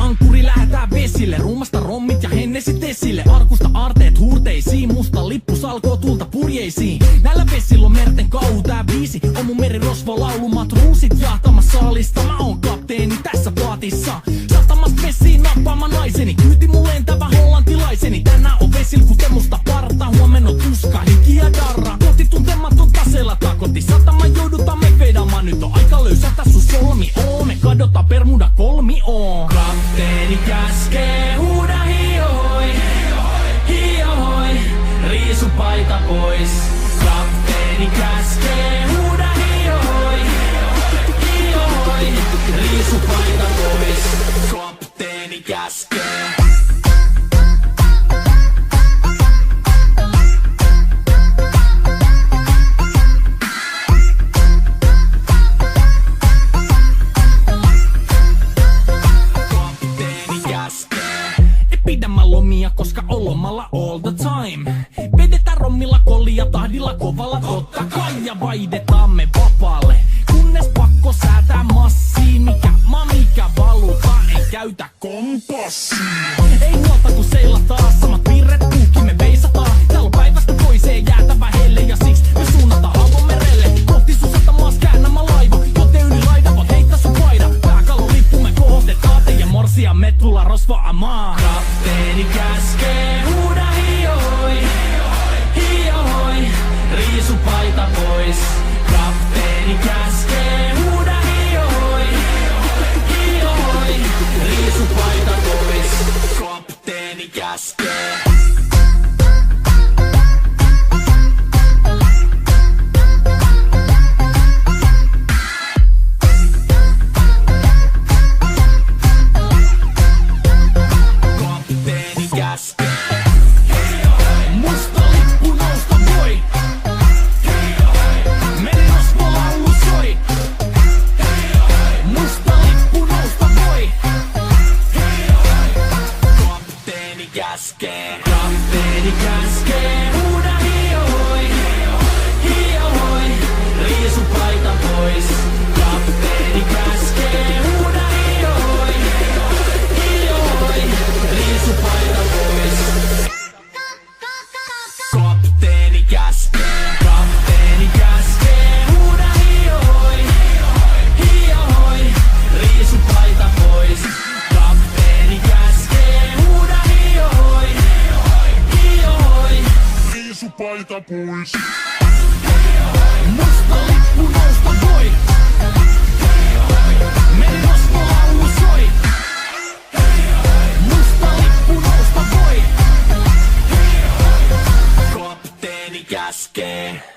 ankkuri lähetään vesille. Ruumasta rommit ja hennesit esille. Arkusta aarteet huurteisiin, musta lippu salkoo tulta purjeisiin. Näillä vesillä on merten kauhu, tää biisi on mun merirosvo laulu. Matruusit jahtamas saalista, mä oon kapteeni tässä paatissa. Satamas vesiin nappaamaan naiseni, kyyti mun lentävä hollantilaiseni. Tänään on vesil kuten musta parta, huomenna on tuska, hiki ja darra. Kohti tuntematon taseella takoti, satama joudutaan me vedamaan. Nyt on aika löysätä sun solmi, me kadotaan Bermuda kolmioon. Kapteeni käskee, huuda hiohoi, hiohoi, riisu paita pois. Kapteeni käskee, huuda hiohoi, hiohoi, riisu paita pois. Kapteeni käskee. Pidä mä lomia, koska on lomalla all the time. Vedetään rommilla kollia, tahdilla kovalla totta kai. Ja vaihdetaan me vapaalle, kunnes pakko säätää massiin. Mikä valuta, ei käytä kompassia. Ei huolta kun seilataan, samat virret puhki me veisataan. Täällä on päivästä toiseen jäätävä helle, ja siksi me suunnataan avomerelle. Kohti sun satamaas käännämä laiva, joten yli laida voit heittää sun paida. Pääkalon lippu me kohotetaan, teidän morsia me tulla rosvaamaan. Kapteeni käskee, huuda hiohoi, hiohoi, riisu paita pois. Kapteeni käskee, huuda hiohoi, hiohoi, riisu paita pois. Kapteeni käskee. Musta lippu nousta voi. Merirosvo laulu soi. Musta lippu nousta voi. Kapteeni käskee. Kapteeni käskee. Huuda hiohoi, hiohoi, riisu paita pois. Kapteeni käskee. Huuda hiohoi, hiohoi, riisu paita pois. Kapteeni käskee. Kapteeni käskee. Huuda hiohoi, hiohoi, riisu paita pois. Kapteeni käskee. Huuda hiohoi, hiohoi, riisu paita pois. Musta lippu nousta voi. Merirosvo laulu soi. Musta lippu nousta voi. Kapteeni käskee.